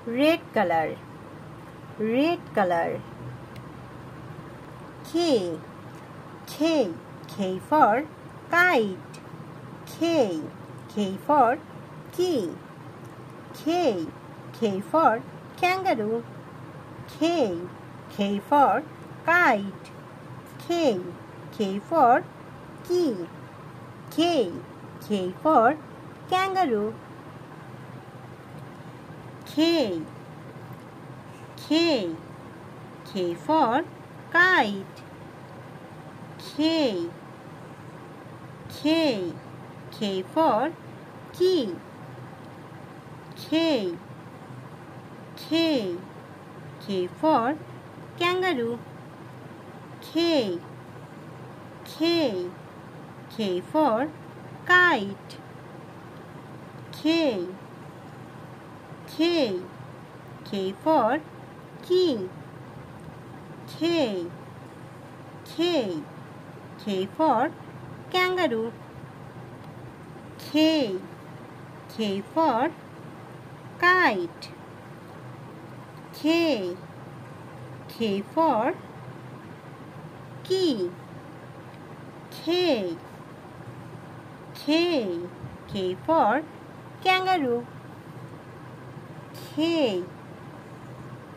red color, red color. K, K, K for kite, K, K for key, K, K for kangaroo, K, K for kite, K, K for key, K, K for kangaroo. K, K, K for kite, K, K, K for key, K, K, K for kangaroo, K, K, K for kite, K, K, K for key, K, K, K for kangaroo, K, K for kite, K, K for key, K, K, K for kangaroo, K,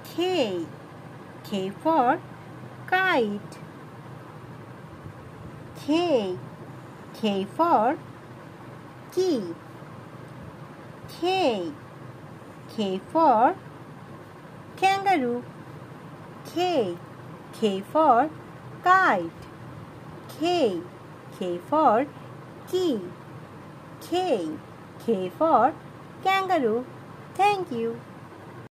K, K for kite, K, K for key, K, K for kangaroo, K, K for kite, K, K for key, K, K for kangaroo. Thank you.